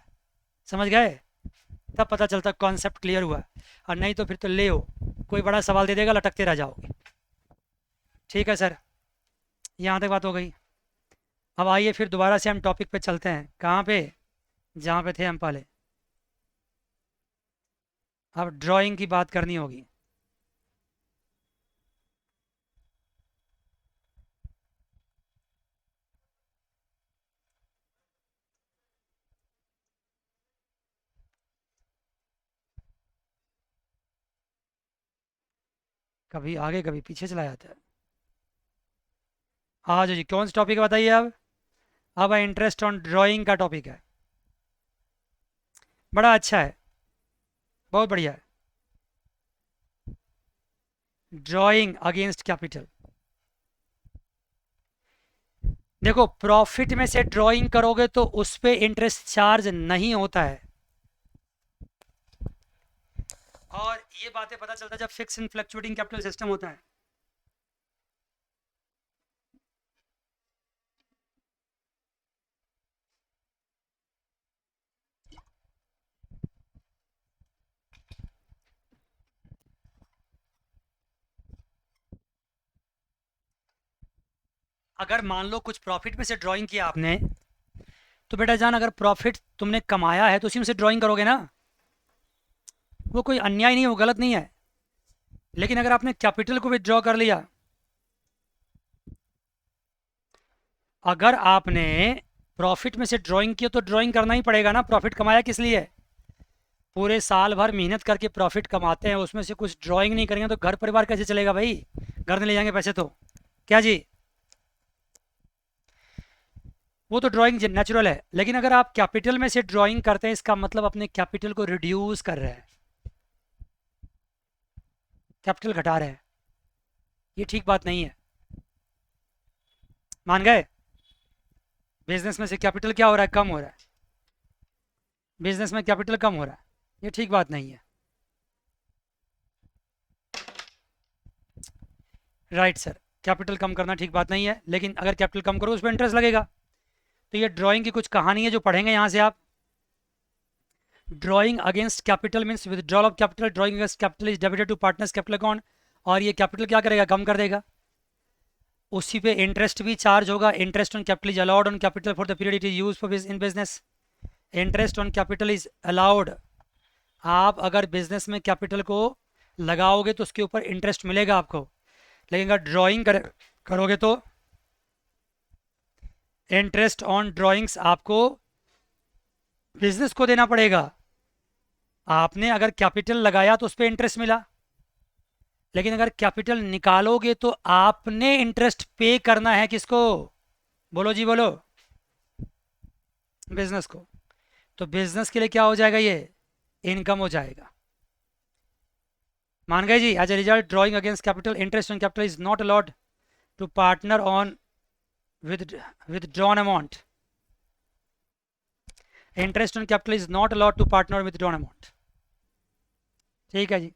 समझ गए? तब पता चलता है कॉन्सेप्ट क्लियर हुआ। और नहीं तो फिर तो ले हो, कोई बड़ा सवाल दे देगा, लटकते रह जाओगे। ठीक है सर, यहाँ तक बात हो गई। अब आइए फिर दोबारा से हम टॉपिक पे चलते हैं। कहाँ पे? जहाँ पे थे हम पहले। अब ड्राइंग की बात करनी होगी। कभी आगे कभी पीछे चला जाता है। हाँ जी, कौन सा टॉपिक है बताइए अब इंटरेस्ट ऑन ड्राइंग का टॉपिक है। बड़ा अच्छा है, बहुत बढ़िया है। Drawing against capital. देखो, प्रॉफिट में से ड्राइंग करोगे तो उस पे इंटरेस्ट चार्ज नहीं होता है। और ये बातें पता चलता है जब fix and fluctuating capital system होता है। अगर मान लो कुछ प्रॉफिट में से ड्राइंग किया आपने, तो बेटा जान, अगर प्रॉफिट तुमने कमाया है तो उसी में से ड्राइंग करोगे ना। वो कोई अन्याय नहीं है, वो गलत नहीं है। लेकिन अगर आपने कैपिटल को विथड्रॉ कर लिया, अगर आपने प्रॉफिट में से ड्राइंग किया तो ड्राइंग करना ही पड़ेगा ना। प्रॉफिट कमाया किस लिए? पूरे साल भर मेहनत करके प्रॉफिट कमाते हैं, उसमें से कुछ ड्राइंग नहीं करेंगे तो घर परिवार कैसे चलेगा भाई? घर नहीं ले जाएंगे पैसे तो। क्या जी? वो तो ड्राइंग नेचुरल है, लेकिन अगर आप कैपिटल में से ड्राइंग करते हैं, इसका मतलब अपने कैपिटल को रिड्यूस कर रहे हैं, कैपिटल घटा रहे हैं। ये ठीक बात नहीं है। मान गए? बिजनेस में से कैपिटल क्या हो रहा है? कम हो रहा है। बिजनेस में कैपिटल कम हो रहा है, ये ठीक बात नहीं है। राइट सर, कैपिटल कम करना ठीक बात नहीं है, लेकिन अगर कैपिटल कम करो उस पर इंटरेस्ट लगेगा। तो ये ड्राइंग की कुछ कहानी है जो पढ़ेंगे यहाँ से आप। Drawing against capital means withdrawal of capital. Drawing against capital is debited to partners capital account. और ये कैपिटल क्या करेगा? कम कर देगा। उसी पे इंटरेस्ट भी चार्ज होगा। Interest on capital is allowed on capital for the period it is use for in business. Interest on capital is allowed. आप अगर बिजनेस में कैपिटल को लगाओगे तो उसके ऊपर इंटरेस्ट मिलेगा आपको। लेकिन अगर ड्राइंग करोगे तो इंटरेस्ट ऑन ड्राइंग्स आपको बिजनेस को देना पड़ेगा। आपने अगर कैपिटल लगाया तो उस पर इंटरेस्ट मिला, लेकिन अगर कैपिटल निकालोगे तो आपने इंटरेस्ट पे करना है किसको? बोलो जी बोलो। बिजनेस को। तो बिजनेस के लिए क्या हो जाएगा? ये इनकम हो जाएगा। मान गए जी? As a result drawing against capital, interest on capital is not allowed to partner on withdrawn amount. Interest on capital is not allowed to partner with withdrawn amount. ठीक है जी।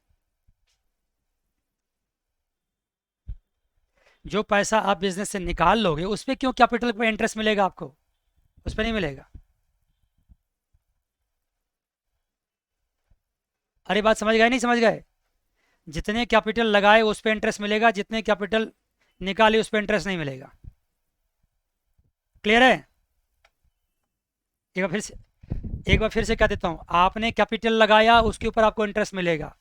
जो पैसा आप बिजनेस से निकाल लोगे उस पर क्यों कैपिटल पे इंटरेस्ट मिलेगा आपको? उस पर नहीं मिलेगा। अरे बात समझ गए नहीं समझ गए? जितने कैपिटल लगाए उस पर इंटरेस्ट मिलेगा, जितने कैपिटल निकाले उस पर इंटरेस्ट नहीं मिलेगा। क्लियर है? एक बार फिर से एक बार फिर से कह देता हूँ। आपने कैपिटल लगाया उसके ऊपर आपको इंटरेस्ट मिलेगा।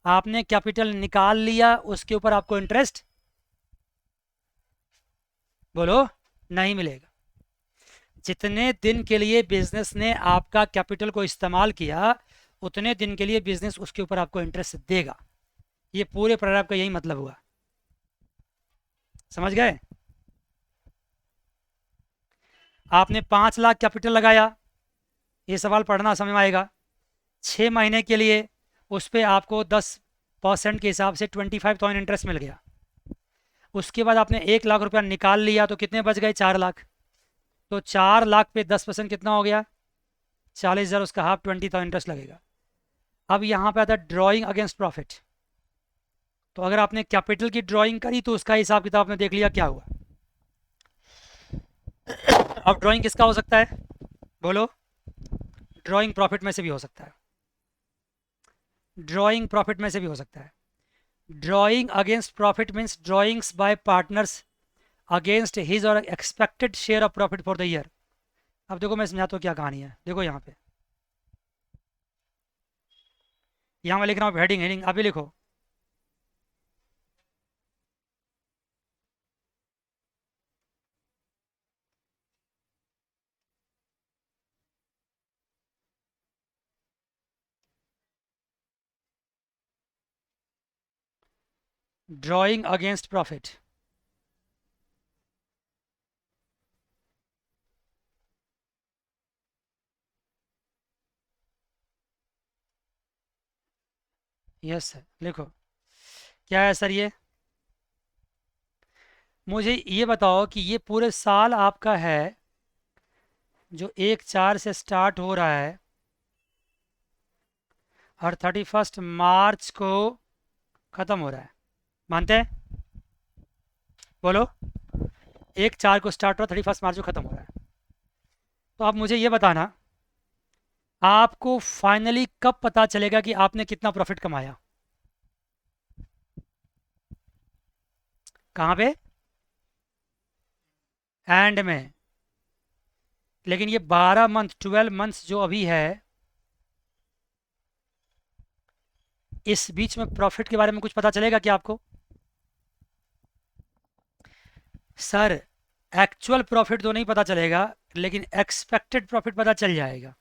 आपने कैपिटल निकाल लिया उसके ऊपर आपको इंटरेस्ट, बोलो, नहीं मिलेगा। जितने दिन के लिए बिजनेस ने आपका कैपिटल को इस्तेमाल किया उतने दिन के लिए बिजनेस उसके ऊपर आपको इंटरेस्ट देगा। ये पूरे पैराग्राफ का यही मतलब हुआ। समझ गए? आपने 5 लाख कैपिटल लगाया, ये सवाल पढ़ना समझ में आएगा। 6 महीने के लिए उस पर आपको 10% के हिसाब से 25,000 इंटरेस्ट मिल गया। उसके बाद आपने 1 लाख रुपया निकाल लिया तो कितने बच गए? 4 लाख। तो 4 लाख पे 10% कितना हो गया? 40,000। उसका हाफ 20,000 इंटरेस्ट लगेगा। अब यहाँ पे आता है ड्राइंग अगेंस्ट प्रॉफिट। तो अगर आपने कैपिटल की ड्राइंग करी तो उसका हिसाब किताब आपने देख लिया क्या हुआ। अब ड्राइंग किसका हो सकता है? बोलो। ड्राइंग प्रॉफिट में से भी हो सकता है। ड्राइंग प्रॉफिट में से भी हो सकता है। Drawing against profit means drawings by partners against his और expected share of profit for the year. अब देखो मैं समझाता हूँ क्या कहानी है। देखो यहाँ पे, यहाँ मैं लिख रहा हूँ हेडिंग। हेडिंग अभी लिखो। Drawing against profit. Yes sir, लिखो। क्या है सर ये? मुझे ये बताओ कि ये पूरे साल आपका है जो 1/4 से स्टार्ट हो रहा है और 31 मार्च को ख़त्म हो रहा है, मानते हैं? बोलो। 1/4 को स्टार्ट हो रहा है, 31 मार्च को ख़त्म हो रहा है। तो आप मुझे ये बताना, आपको फाइनली कब पता चलेगा कि आपने कितना प्रॉफिट कमाया? कहाँ पे? एंड में। लेकिन ये 12 मंथ 12 मंथ्स जो अभी है, इस बीच में प्रॉफिट के बारे में कुछ पता चलेगा क्या आपको? सर, एक्चुअल प्रॉफिट तो नहीं पता चलेगा, लेकिन एक्सपेक्टेड प्रॉफिट पता चल जाएगा।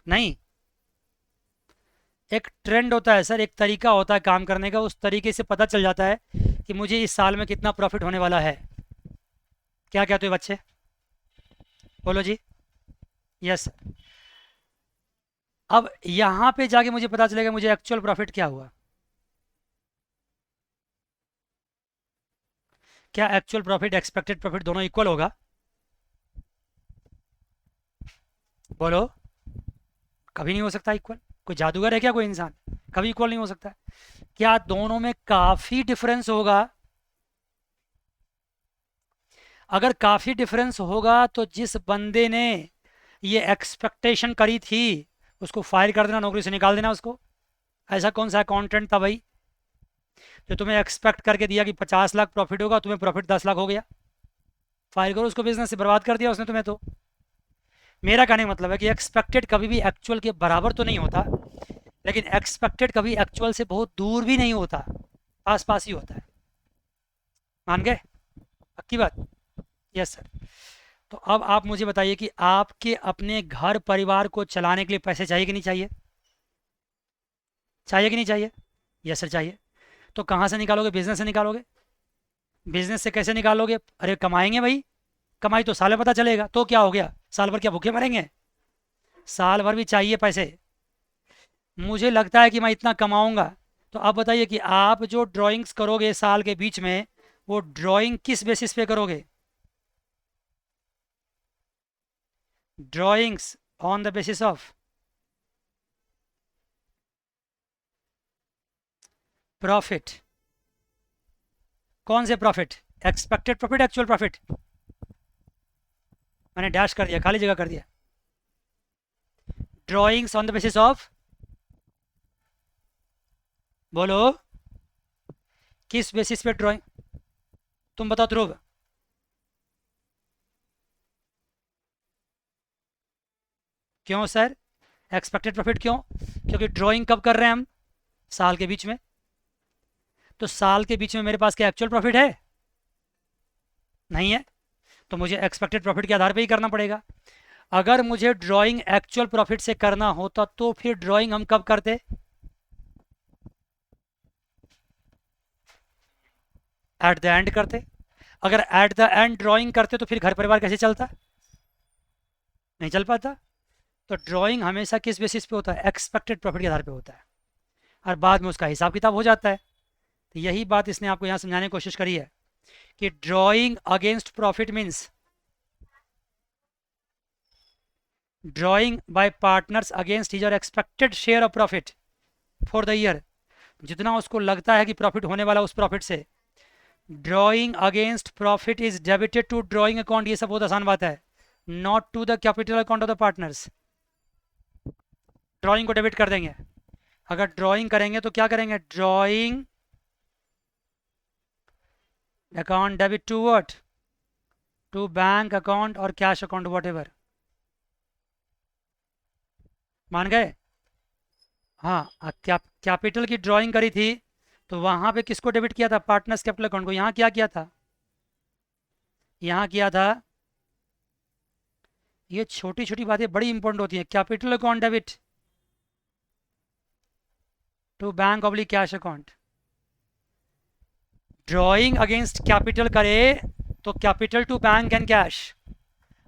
नहीं, एक ट्रेंड होता है सर, एक तरीका होता है काम करने का, उस तरीके से पता चल जाता है कि मुझे इस साल में कितना प्रॉफिट होने वाला है। क्या कहते हो बच्चे? बोलो जी। Yes sir. अब यहाँ पे जाके मुझे पता चलेगा मुझे एक्चुअल प्रॉफिट क्या हुआ। क्या एक्चुअल प्रॉफिट एक्सपेक्टेड प्रॉफिट दोनों इक्वल होगा? बोलो। कभी नहीं हो सकता इक्वल। कोई जादूगर है क्या कोई इंसान? कभी इक्वल नहीं हो सकता। क्या दोनों में काफ़ी डिफरेंस होगा? अगर काफ़ी डिफरेंस होगा तो जिस बंदे ने ये एक्सपेक्टेशन करी थी उसको फायर कर देना, नौकरी से निकाल देना उसको। ऐसा कौन सा कंटेंट था भाई जो तुम्हें एक्सपेक्ट करके दिया कि 50 लाख प्रॉफिट होगा, तुम्हें प्रॉफिट 10 लाख हो गया? फायर करो उसको, बिजनेस से बर्बाद कर दिया उसने तुम्हें। तो मेरा कहने का मतलब है कि एक्सपेक्टेड कभी भी एक्चुअल के बराबर तो नहीं होता, लेकिन एक्सपेक्टेड कभी एक्चुअल से बहुत दूर भी नहीं होता, आस पास ही होता है। मान गए? पक्की बात? Yes sir. तो अब आप मुझे बताइए कि आपके अपने घर परिवार को चलाने के लिए पैसे चाहिए कि नहीं चाहिए? चाहिए कि नहीं चाहिए? यस सर, चाहिए। तो कहाँ से निकालोगे? बिजनेस से निकालोगे। बिजनेस से कैसे निकालोगे? अरे कमाएंगे भाई, कमाई तो साल में पता चलेगा। तो क्या हो गया, साल भर क्या भूखे मरेंगे? साल भर भी चाहिए पैसे। मुझे लगता है कि मैं इतना कमाऊंगा। तो आप बताइए कि आप जो ड्राइंग्स करोगे साल के बीच में, वो ड्राइंग किस बेसिस पे करोगे? Drawings on the basis of profit. कौन से profit? Expected profit, actual profit? मैंने डैश कर दिया, खाली जगह कर दिया। Drawings on the basis of, बोलो, किस बेसिस पे ड्राइंग? तुम बताओ ध्रुव। क्यों सर? एक्सपेक्टेड प्रॉफिट क्यों? क्योंकि ड्राइंग कब कर रहे हैं हम? साल के बीच में। तो साल के बीच में मेरे पास क्या एक्चुअल प्रॉफिट है? नहीं है। तो मुझे एक्सपेक्टेड प्रॉफिट के आधार पे ही करना पड़ेगा। अगर मुझे ड्राइंग एक्चुअल प्रॉफिट से करना होता तो फिर ड्राइंग हम कब करते? एट द एंड करते। अगर एट द एंड ड्राइंग करते तो फिर घर परिवार कैसे चलता? नहीं चल पाता। तो ड्राइंग हमेशा किस बेसिस पे होता है? एक्सपेक्टेड प्रॉफिट के आधार पे होता है, और बाद में उसका हिसाब किताब हो जाता है। तो यही बात इसने आपको यहाँ समझाने की कोशिश करी है कि drawing against profit means drawing by partners against his और expected share of profit for the year. जितना उसको लगता है कि प्रॉफिट होने वाला उस प्रॉफिट से, drawing against profit is debited to drawing account. ये सब बहुत आसान बात है। Not to the capital account of the partners. Drawing को डेबिट कर देंगे। अगर ड्राइंग करेंगे तो क्या करेंगे? Drawing account debit to what? To bank account और कैश अकाउंट, वॉट एवर। मान गए? हाँ, कैपिटल की ड्राइंग करी थी तो वहां पे किसको डेबिट किया था? पार्टनर्स कैपिटल अकाउंट को। यहाँ क्या किया था? यहाँ किया था, ये छोटी छोटी बातें बड़ी इंपॉर्टेंट होती हैं। Capital account debit, to bank oblique cash account. Drawing against capital करे तो capital to bank and cash,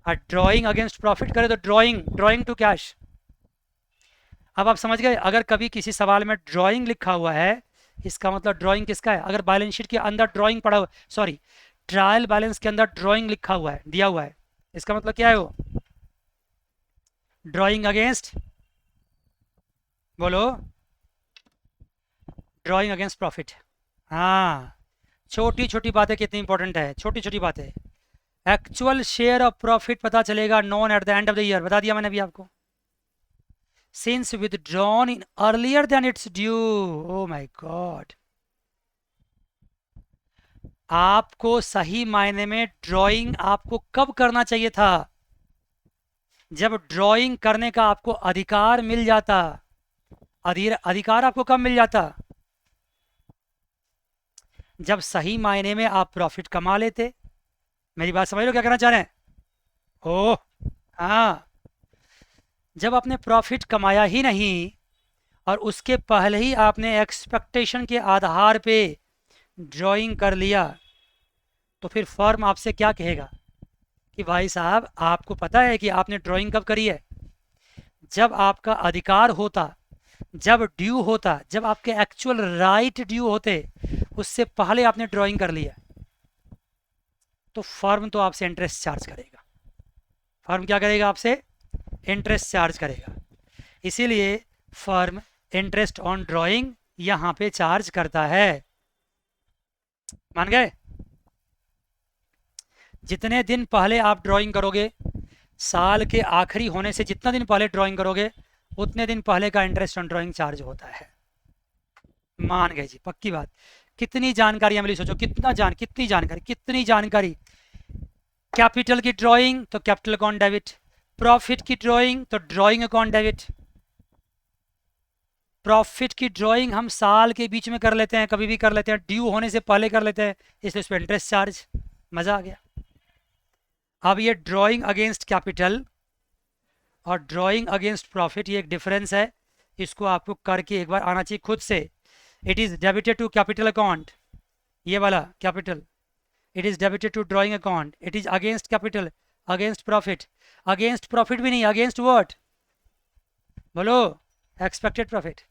और ड्रॉइंग अगेंस्ट प्रॉफिट करे तो ड्रॉइंग टू कैश। अब आप समझ गए, अगर कभी किसी सवाल में ड्रॉइंग लिखा हुआ है, इसका मतलब ड्रॉइंग किसका है। अगर बैलेंस शीट के अंदर ड्रॉइंग पड़ा हुआ, सॉरी ट्रायल बैलेंस के अंदर ड्रॉइंग लिखा हुआ है, दिया हुआ है, इसका मतलब क्या है, वो ड्रॉइंग अगेंस्ट, बोलो, ड्रॉइंग अगेंस्ट प्रॉफिट। हाँ, छोटी छोटी बातें कितनी इंपॉर्टेंट है, छोटी छोटी बातें। एक्चुअल शेयर ऑफ प्रॉफिट पता चलेगा known at the end of the year, बता दिया मैंने अभी आपको। Since withdrawn in earlier than it's due, oh my god. आपको सही मायने में ड्राइंग आपको कब करना चाहिए था, जब ड्राइंग करने का आपको अधिकार मिल जाता। अधिकार आपको कब मिल जाता, जब सही मायने में आप प्रॉफिट कमा लेते। मेरी बात समझ लो क्या करना चाह रहे हैं। ओह हाँ, जब आपने प्रॉफिट कमाया ही नहीं और उसके पहले ही आपने एक्सपेक्टेशन के आधार पे ड्राइंग कर लिया, तो फिर फर्म आपसे क्या कहेगा कि भाई साहब आपको पता है कि आपने ड्राइंग कब करी है, जब आपका अधिकार होता, जब ड्यू होता, जब आपके एक्चुअल राइट ड्यू होते, उससे पहले आपने ड्राइंग कर लिया, तो फर्म तो आपसे इंटरेस्ट चार्ज करेगा। फर्म क्या करेगा, आपसे इंटरेस्ट चार्ज करेगा। इसीलिए फर्म इंटरेस्ट ऑन ड्राइंग यहां पे चार्ज करता है। मान गए। जितने दिन पहले आप ड्राइंग करोगे, साल के आखिरी होने से जितना दिन पहले ड्राइंग करोगे, उतने दिन पहले का इंटरेस्ट ऑन ड्राइंग चार्ज होता है। मान गए जी, पक्की बात। कितनी जानकारी मिली, सोचो कितनी जानकारी। कैपिटल की ड्राइंग तो कैपिटल अकाउंट डेबिट, प्रॉफिट की ड्राइंग तो ड्राइंग अकाउंट डेबिट। प्रॉफिट की ड्राइंग हम साल के बीच में कर लेते हैं, कभी भी कर लेते हैं, ड्यू होने से पहले कर लेते हैं, इसलिए उस पर इंटरेस्ट चार्ज। मजा आ गया। अब ये ड्राइंग अगेंस्ट कैपिटल और ड्राइंग अगेंस्ट प्रॉफिट, ये एक डिफरेंस है, इसको आपको करके एक बार आना चाहिए खुद से। It is debited to capital account, ये वाला capital, it is debited to drawing account, it is against capital, against profit. Against profit भी नहीं, अगेंस्ट व्हाट, बोलो, expected profit.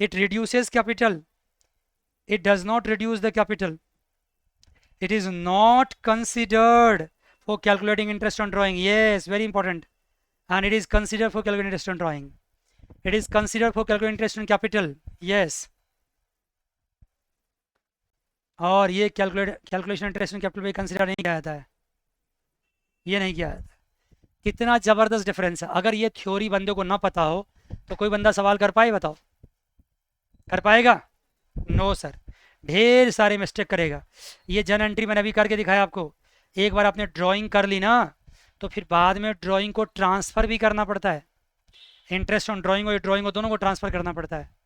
It reduces capital, it does not reduce the capital, it is not considered for calculating interest on drawing, yes, very important, and it is considered for calculating interest on drawing, it is considered for calculating interest on capital, yes, और ये calculation interest on capital भी consider नहीं किया जाता है, ये नहीं किया जाता। कितना ज़बरदस्त डिफरेंस है। अगर ये थ्योरी बंदे को ना पता हो तो कोई बंदा सवाल कर पाए, बताओ, कर पाएगा? नो सर, ढेर सारे मिस्टेक करेगा। ये जन एंट्री मैंने अभी करके दिखाया आपको। एक बार आपने ड्राइंग कर ली ना, तो फिर बाद में ड्राइंग को ट्रांसफ़र भी करना पड़ता है। इंटरेस्ट ऑन ड्राइंग और ड्राइंग को दोनों को ट्रांसफ़र करना पड़ता है।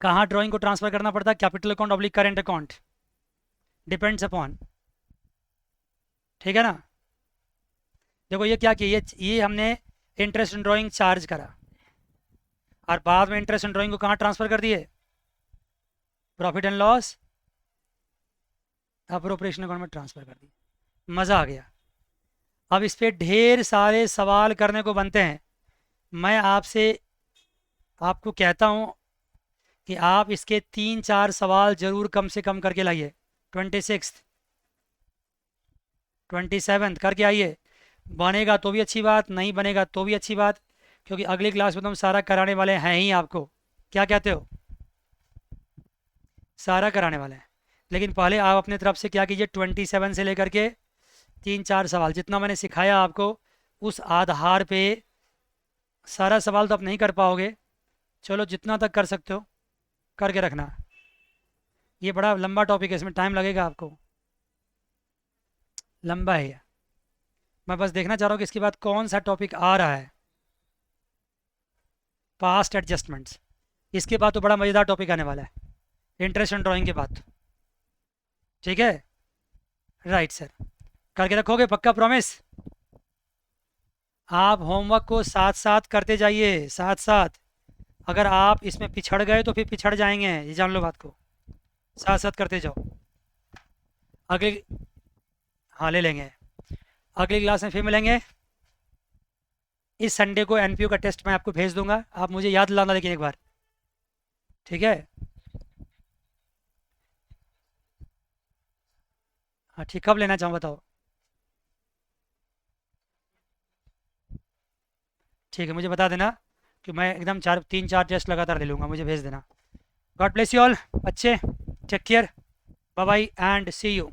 कहाँ ड्राइंग को ट्रांसफ़र करना पड़ता है? Capital account oblique current account, depends upon, ठीक है ना। देखो ये क्या किया, ये हमने इंटरेस्ट ऑन ड्राइंग चार्ज करा और बाद में इंटरेस्ट ऑन ड्राइंग को कहाँ ट्रांसफ़र कर दिए? Profit and loss appropriation account में ट्रांसफ़र कर दी। मज़ा आ गया। अब इस पर ढेर सारे सवाल करने को बनते हैं। मैं आपको कहता हूँ कि आप इसके 3-4 सवाल ज़रूर कम से कम करके लाइए। 26, 27 करके आइए। बनेगा तो भी अच्छी बात, नहीं बनेगा तो भी अच्छी बात, क्योंकि अगली क्लास में तो हम सारा कराने वाले हैं ही आपको। क्या कहते हो? सारा कराने वाले हैं। लेकिन पहले आप अपने तरफ से क्या कीजिए, 27 से लेकर के 3-4 सवाल जितना मैंने सिखाया आपको, उस आधार पे सारा सवाल तो आप नहीं कर पाओगे, चलो जितना तक कर सकते हो करके रखना। ये बड़ा लंबा टॉपिक है, इसमें टाइम लगेगा आपको, लंबा है ये। मैं बस देखना चाह रहा हूँ कि इसके बाद कौन सा टॉपिक आ रहा है। पास्ट एडजस्टमेंट्स, इसके बाद तो बड़ा मज़ेदार टॉपिक आने वाला है, इंटरेस्ट ऑन ड्राइंग के बाद। ठीक है, राइट सर, करके रखोगे पक्का, प्रॉमिस? आप होमवर्क को साथ साथ करते जाइए, साथ साथ। अगर आप इसमें पिछड़ गए तो फिर पिछड़ जाएंगे, ये जान लो बात को। साथ साथ करते जाओ। अगली, हाँ ले लेंगे। अगली क्लास में फिर मिलेंगे। इस संडे को एनपीओ का टेस्ट मैं आपको भेज दूंगा, आप मुझे याद दिलाना लेकिन एक बार, ठीक है। हाँ ठीक, कब लेना चाहूँ बताओ। ठीक है, मुझे बता देना कि मैं एकदम 3-4 टेस्ट लगातार ले लूँगा, मुझे भेज देना। गॉड ब्लेस यू ऑल बच्चे, take care, bye bye and see you.